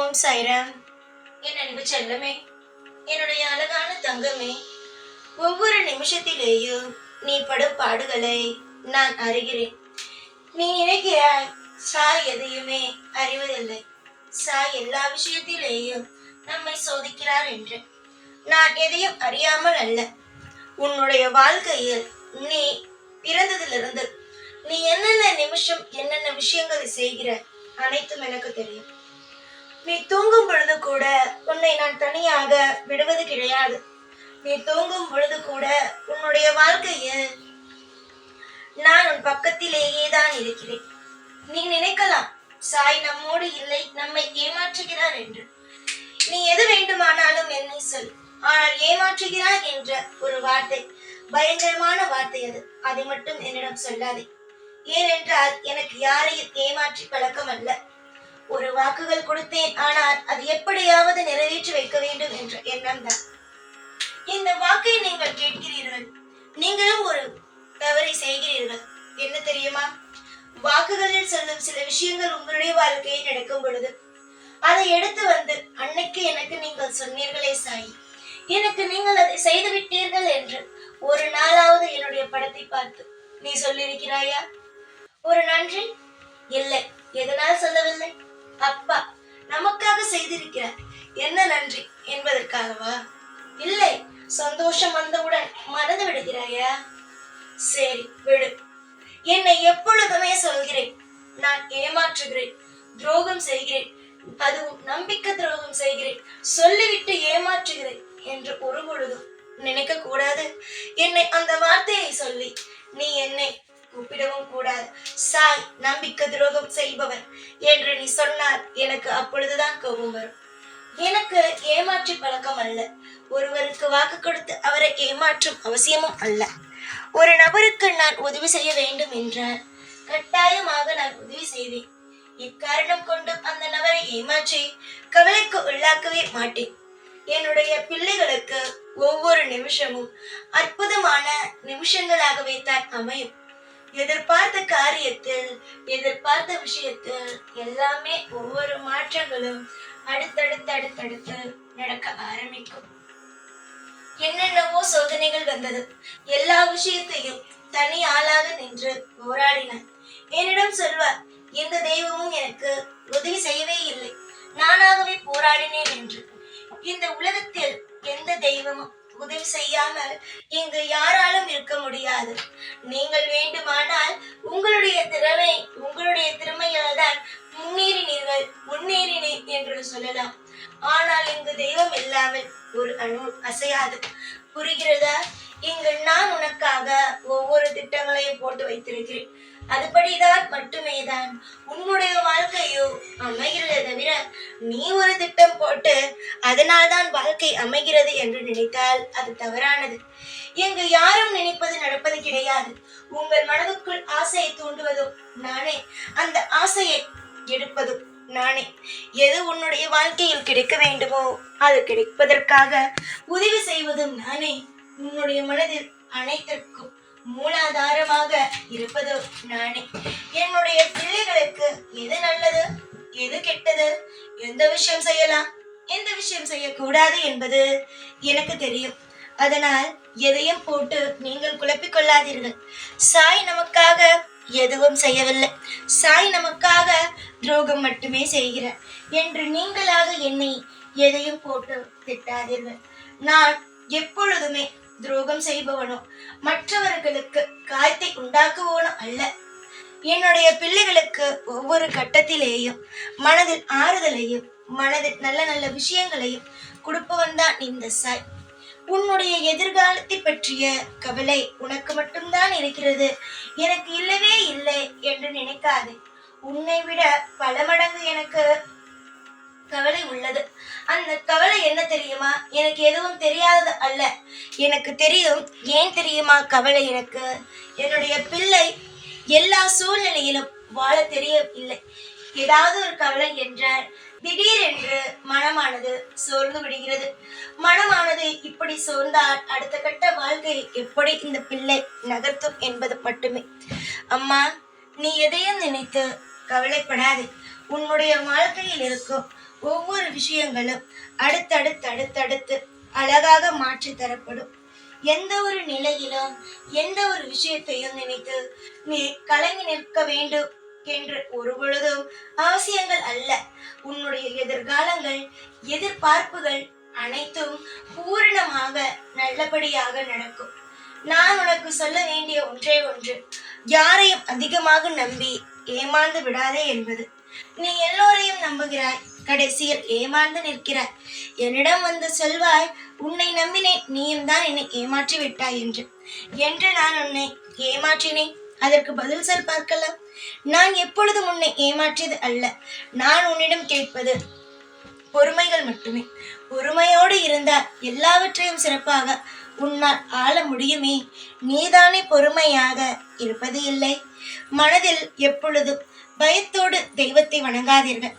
ஓம் சாய்ராம். என் அன்பு செல்லமே, என்னுடைய அழகான தங்கமே, ஒவ்வொரு நிமிஷத்திலேயும் நீ படும் பாடுகளை நான் அறிகிறேன். நீ நினைக்கிறாய் சாய் எதையுமே அறிவதில்லை, சாய் எல்லா விஷயத்திலேயும் நம்மை சோதிக்கிறார் என்று. நான் எதையும் அறியாமல் அல்ல. உன்னுடைய வாழ்க்கையில் நீ பிறந்ததிலிருந்து நீ என்னென்ன நிமிஷம் என்னென்ன விஷயங்களை செய்கிற அனைத்தும் எனக்கு தெரியும். நீ தூங்கும் பொழுது கூட உன்னை நான் தனியாக விடுவது கிடையாது. நீ தூங்கும் பொழுது கூட உன்னுடைய வாழ்க்கையில் நான் உன் பக்கத்திலேயே தான் இருக்கிறேன். நீ நினைக்கலாம் சாய் நம்மோடு இல்லை, நம்மை ஏமாற்றுகிறார் என்று. நீ எது வேண்டுமானாலும் என்னை சொல், ஆனால் ஏமாற்றுகிறார் என்ற ஒரு வார்த்தை பயங்கரமான வார்த்தை. அதை மட்டும் என்னிடம் சொல்லாதே. ஏனென்றால் எனக்கு யாரையும் ஏமாற்றி பழக்கம் அல்ல. ஒரு வாக்குகள் கொடுத்தேன், ஆனால் அது எப்படியாவது நிறைவேற்றி வைக்க வேண்டும் என்ற எண்ணம் தான். இந்த வாக்கை நீங்கள் கேட்கிறீர்கள், நீங்களும் ஒரு தவறை செய்கிறீர்கள். என்ன தெரியுமா? வாக்குகளில் சொல்லும் சில விஷயங்கள் உங்களுடைய வாழ்க்கையை நடக்கும் பொழுது அதை எடுத்து வந்து அன்னைக்கு எனக்கு நீங்கள் சொன்னீர்களே சாய், எனக்கு நீங்கள் அதை செய்து விட்டீர்கள் என்று ஒரு நாளாவது என்னுடைய படத்தை பார்த்து நீ சொல்லியிருக்கிறாயா? ஒரு நன்றி இல்லை. எதனால் சொல்லவில்லை? அப்பா நமக்காக செய்திருக்கிறார், என்ன நன்றி என்பதற்காகவா? இல்லை. சந்தோஷம் வந்தவுடன் மறந்து விடுகிறாயா? சரி விடு. என்னை எப்பொழுதுமே சொல்கிறேன், நான் ஏமாற்றுகிறேன், துரோகம் செய்கிறேன், அதுவும் நம்பிக்கை துரோகம் செய்கிறேன், சொல்லிவிட்டு ஏமாற்றுகிறேன் என்று ஒரு பொழுதும் நினைக்க கூடாது. என்னை அந்த வார்த்தையை சொல்லி நீ என்னை கூப்பிடவும் கூடாது. சாய் நம்பிக்கை துரோகம் செய்பவர் என்று நீ சொன்னால் எனக்கு அப்பொழுதுதான் கோபம் வரும். எனக்கு ஏமாற்றி பழக்கம் அல்ல. ஒருவருக்கு வாக்கு கொடுத்து அவரை ஏமாற்றும் அவசியமும் அல்ல. ஒரு நபருக்கு நான் உதவி செய்ய வேண்டும் என்றால் கட்டாயமாக நான் உதவி செய்வேன். இக்காரணம் கொண்டு அந்த நபரை ஏமாற்றி கவலைக்கு உள்ளாக்கவே மாட்டேன். என்னுடைய பிள்ளைகளுக்கு ஒவ்வொரு நிமிஷமும் அற்புதமான நிமிஷங்களாகவே தான் அமையும். எதிர்பார்த்த காரியத்தில், எதிர்பார்த்த விஷயத்தில் எல்லாமே ஒவ்வொரு மாற்றங்களும் அடுத்தடுத்து நடக்க ஆரம்பிக்கும். என்னென்னவோ சோதனைகள் வந்தது. எல்லா விஷயத்தையும் தனி ஆளாக நின்று போராடினார். என்னிடம் சொல்வார், எந்த தெய்வமும் எனக்கு உதவி செய்யவே இல்லை, நானாகவே போராடினேன் என்று. இந்த உலகத்தில் எந்த தெய்வமும் உதவி செய்யாமல் இங்கு யாராலும் இருக்க முடியாது. நீங்கள் வேண்டுமானால் உங்களுடைய திறமையால் தான் முன்னேறினேன் என்று சொல்லலாம். ஆனால் இங்கு தெய்வம் இல்லாமல் ஒரு அணு அசையாது. புரிகிறதா? இங்கு நான் உனக்காக ஒவ்வொரு திட்டங்களையும் போட்டு வைத்திருக்கிறேன். அதுபடிதான் மட்டுமே தான் உன்னுடைய வாழ்க்கையோ அமைகிறதே தவிர நீ ஒரு திட்டம் போட்டு அதனால்தான் வாழ்க்கை அமைகிறது என்று நினைத்தால் அது தவறானது. இங்கு யாரும் நினைப்பது நடப்பது கிடையாது. உங்கள் மனதுக்குள் ஆசையை தூண்டுவதும் நானே, அந்த ஆசையை எடுப்பதும் நானே. எது உன்னுடைய வாழ்க்கையில் கிடைக்க வேண்டுமோ அது கிடைப்பதற்காக உதவி செய்வதும் நானே. உன்னுடைய மனதில் அனைத்திற்கும் மூலாதாரமாக இருப்பது நானே. என்னுடைய பிள்ளைகளுக்கு எது நல்லது, எது கெட்டது, எந்த விஷயம் செய்யலாம், எந்த விஷயம் செய்யக்கூடாது என்பது எனக்கு தெரியும். அதனால் எதையும் போட்டு நீங்கள் குழப்பிக் கொள்ளாதீர்கள். சாய் நமக்காக எதுவும் செய்யவில்லை, சாய் நமக்காக துரோகம் மட்டுமே செய்கிறார் என்று நீங்களாக என்னை எதையும் போட்டு திட்டாதீர்கள். நான் எப்பொழுதுமே துரோகம் செய்பவனோ மற்றவர்களுக்கு காயத்தை உண்டாக்குவோனோ அல்ல. என்னுடைய பிள்ளைகளுக்கு ஒவ்வொரு கட்டத்திலேயும் மனதில் ஆறுதலையும் மனதில் நல்ல நல்ல விஷயங்களையும் கொடுப்பவன் தான் இந்த சாய். உன்னுடைய எதிர்காலத்தை பற்றிய கவலை உனக்கு மட்டும்தான் இருக்கிறது, எனக்கு இல்லவே இல்லை என்று நினைக்காதே. உன்னை விட பல மடங்கு எனக்கு கவலை உள்ளது. அந்த கவலை என்ன தெரியுமா? எனக்கு எதுவும் தெரியாதது அல்ல, எனக்கு தெரியும். ஏன் தெரியுமா கவலை எனக்கு? என்னுடைய பிள்ளை எல்லா சூழ்நிலையிலும் வாழ தெரியவில்லை. ஏதாவது ஒரு கவலை என்றால் திடீரென்று மனமானது சோர்ந்து விடுகிறது. மனமானது இப்படி சோர்ந்தால் அடுத்த கட்ட வாழ்க்கையை எப்படி இந்த பிள்ளை நகர்த்தும் என்பது மட்டுமே. அம்மா, நீ எதையும் நினைத்து கவலைப்படாதே. உன்னுடைய வாழ்க்கையில் இருக்கும் ஒவ்வொரு விஷயங்களும் அடுத்தடுத்து அழகாக மாற்றி தரப்படும். எந்த ஒரு நிலையிலும் எந்த ஒரு விஷயத்தையும் நினைத்து நீ கலங்கி நிற்க வேண்டும் என்று ஒரு பொழுதும் அவசியங்கள் அல்ல. உன்னுடைய எதிர்காலங்கள், எதிர்பார்ப்புகள் அனைத்தும் பூரணமாக நல்லபடியாக நடக்கும். நான் உனக்கு சொல்ல வேண்டிய ஒன்றே ஒன்று, யாரையும் அதிகமாக நம்பி ஏமாந்து விடாதே என்பது. நீ எல்லோரையும் நம்புகிறாய், கடைசியில் ஏமாந்து நிற்கிறாய். என்னிடம் வந்து சொல்வாய், உன்னை நம்பினேன், நீயும் தான் என்னை ஏமாற்றி விட்டாய் என்று நான் உன்னை ஏமாற்றினேன். அதற்கு பதில் சொல் பார்க்கலாம். நான் எப்பொழுதும் உன்னை ஏமாற்றியது அல்ல. நான் உன்னிடம் கேட்பது பொறுமைகள் மட்டுமே. பொறுமையோடு இருந்தால் எல்லாவற்றையும் சிறப்பாக உன்னால் ஆள முடியுமே. நீதானே பொறுமையாக இருப்பது இல்லை. மனதில் எப்பொழுதும் பயத்தோடு தெய்வத்தை வணங்காதீர்கள்.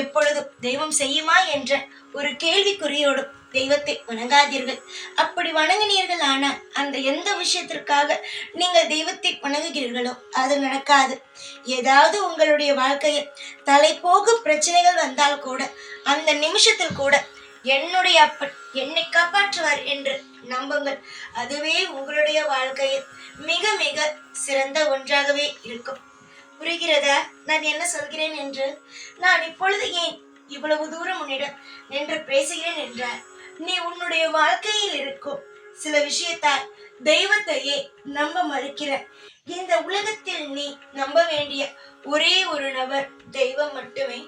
எப்பொழுதும் தெய்வம் செய்யுமா என்ற ஒரு கேள்விக்குறியோடு தெய்வத்தை வணங்காதீர்கள். அப்படி வணங்கினீர்கள் ஆனால் அந்த எந்த விஷயத்திற்காக நீங்கள் தெய்வத்தை வணங்குகிறீர்களோ அது நடக்காது. ஏதாவது உங்களுடைய வாழ்க்கையில் தலை போகும் பிரச்சனைகள் வந்தால் கூட அந்த நிமிஷத்தில் கூட என்னுடைய அப்பன் என்னை காப்பாற்றுவார் என்று நம்புங்கள். அதுவே உங்களுடைய வாழ்க்கையில் மிக மிக சிறந்த ஒன்றாகவே இருக்கும். புரிகிறதா நான் என்ன சொல்கிறேன் என்று? நான் இப்பொழுது ஏன் இவ்வளவு தூரம் உன்னிடம் நின்று பேசுகிறேன் என்றால், நீ உன்னுடைய வாழ்க்கையில் இருக்கும் சில விஷயத்தால் தெய்வத்தையே நம்ப மறுக்கிற. இந்த உலகத்தில் நீ நம்ப வேண்டிய ஒரே ஒரு நபர் தெய்வம் மட்டுமே.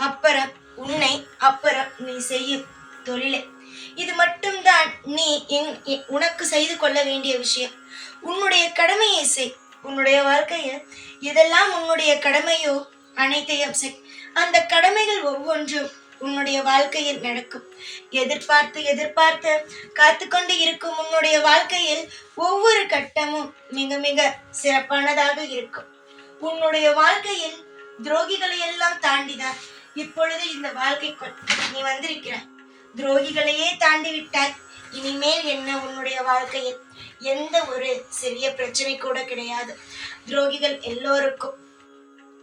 அப்புறம் உன்னை, அப்புறம் நீ செய்யும் தொழிலை. இது மட்டும்தான் நீ உனக்கு செய்து கொள்ள வேண்டிய விஷயம். உன்னுடைய கடமையை செய். உன்னுடைய வாழ்க்கையில் இதெல்லாம் உன்னுடைய கடமையோ அனைத்தையும் செய். அந்த கடமைகள் ஒவ்வொன்றும் உன்னுடைய வாழ்க்கையில் நடக்கும். எதிர்பார்த்து காத்து கொண்டு இருக்கும் உன்னுடைய வாழ்க்கையில் ஒவ்வொரு கட்டமும் மிக மிக சிறப்பானதாக இருக்கும். உன்னுடைய வாழ்க்கையில் துரோகிகளை எல்லாம் தாண்டிதான் இப்பொழுது இந்த வாழ்க்கைக்குள் நீ வந்திருக்கிறாய். துரோகிகளையே தாண்டி விட்டாய். இனிமேல் என்ன உன்னுடைய வாழ்க்கையில் எந்த ஒரு சிறிய பிரச்சனை கூட கிடையாது. துரோகிகள் எல்லோருக்கும்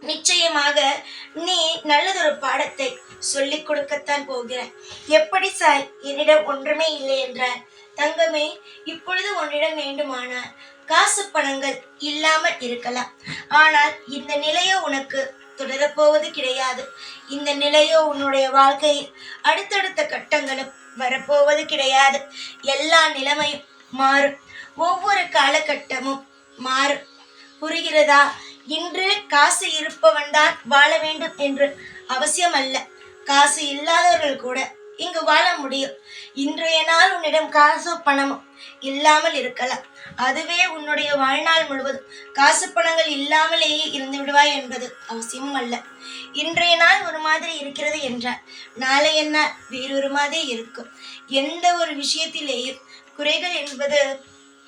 நிச்சயமாக நீ நல்லதொரு பாடத்தை சொல்லிக் கொடுக்கத்தான் போகிறாய். எப்படி சாய், என்னிடம் ஒன்றுமே இல்லை என்றார். தங்கமே, இப்பொழுது உன்னிடம் வேண்டுமானால் காசு பணங்கள் இல்லாமல் இருக்கலாம். ஆனால் இந்த நிலையோ உனக்கு தொடரப்போவது கிடையாது. இந்த நிலையோ உன்னுடைய வாழ்க்கையில் அடுத்தடுத்த கட்டங்களும் வரப்போவது கிடையாது. எல்லா நிலைமையும் மாறும். ஒவ்வொரு காலகட்டமும் மாறும். புரிகிறதா? இன்று காசு இருப்பவன் தான் வாழ வேண்டும் என்று அவசியம் அல்ல. காசு இல்லாதவர்கள் கூட இங்கு வாழ முடியும். இன்றைய நாள் உன்னிடம் காசு பணமும் இல்லாமல் இருக்கலாம். அதுவே உன்னுடைய வாழ்நாள் முழுவதும் காசு பணங்கள் இல்லாமலேயே இருந்து விடுவாய் என்பது அவசியமும் அல்ல. இன்றைய நாள் ஒரு மாதிரி இருக்கிறது என்றால் நாளைய நாள் வேறொரு மாதிரி இருக்கும். எந்த ஒரு விஷயத்திலேயும் குறைகள் என்பது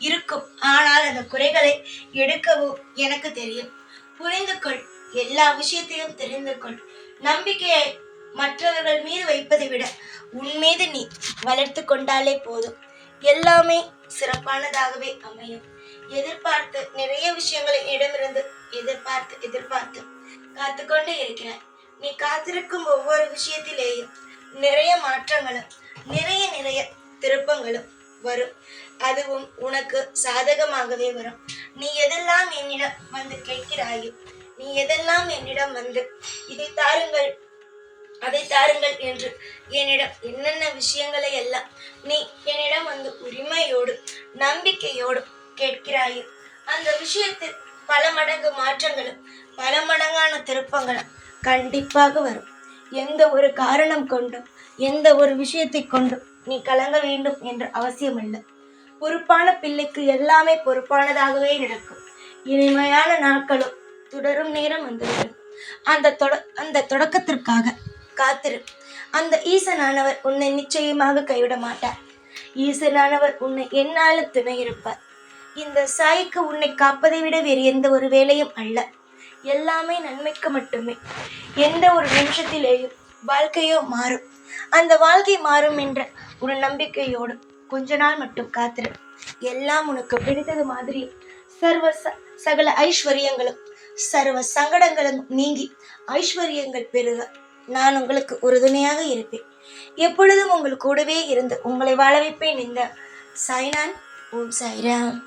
இருக்கும். ஆனால் அந்த குறைகளை எடுக்கவும் எனக்கு தெரியும். புரிந்து கொள். எல்லா விஷயத்தையும் தெரிந்து கொள். நம்பிக்கையை மற்றவர்கள் மீது வைப்பதை விட உன் மீது நீ வளர்த்து கொண்டாலே போதும். எல்லாமே சிறப்பானதாகவே அமையும். எதிர்பார்த்து நிறைய விஷயங்களை இடமிருந்து எதிர்பார்த்து காத்து கொண்டே இருக்கிறாய். நீ காத்திருக்கும் ஒவ்வொரு விஷயத்திலேயும் நிறைய மாற்றங்களும் நிறைய திருப்பங்களும் வரும். அதுவும் உனக்கு சாதகமாகவே வரும். நீ எதெல்லாம் என்னிடம் வந்து கேட்கிறாயோ, நீ எதெல்லாம் என்னிடம் வந்து இதை தாருங்கள் அதை தாருங்கள் என்று என்னிடம் என்னென்ன விஷயங்களை எல்லாம் நீ என்னிடம் வந்து உரிமையோடு நம்பிக்கையோடு கேட்கிறாயோ, அந்த விஷயத்தில் பல மடங்கு மாற்றங்களும் பல மடங்கான திருப்பங்களும் கண்டிப்பாக வரும். எந்த ஒரு காரணம் கொண்டும் எந்த ஒரு விஷயத்தை கொண்டும் நீ கலங்க வேண்டும் என்ற அவசியம் அல்ல. பொறுப்பான பிள்ளைக்கு எல்லாமே பொறுப்பானதாகவே நடக்கும். இனிமையான நாட்களும் தொடரும் நேரம் வந்துவிடும். அந்த தொடக்கத்திற்காக காத்திரு. அந்த ஈசனானவர் உன்னை நிச்சயமாக கைவிட மாட்டார். ஈசனானவர் உன்னை என்னாலும் துணை இருப்பார். இந்த சாய்க்கு உன்னை காப்பதை விட வேறு எந்த ஒரு வேலையும் அல்ல. எல்லாமே நன்மைக்கு மட்டுமே. எந்த ஒரு நிமிஷத்திலேயும் வாழ்க்கையோ மாறும். அந்த வாழ்க்கை மாறும் என்ற ஒரு நம்பிக்கையோடு கொஞ்ச நாள் மட்டும் காத்திரு. எல்லாம் உனக்கு பிடித்தது மாதிரி சகல ஐஸ்வர்யங்களும் சர்வ சங்கடங்களும் நீங்கி ஐஸ்வர்யங்கள் பெருக நான் உங்களுக்கு உறுதுணையாக இருப்பேன். எப்பொழுதும் உங்கள் கூடவே இருந்து உங்களை வாழ வைப்பேன். இந்த சாய்நான். ஓம் சாய்ராம்.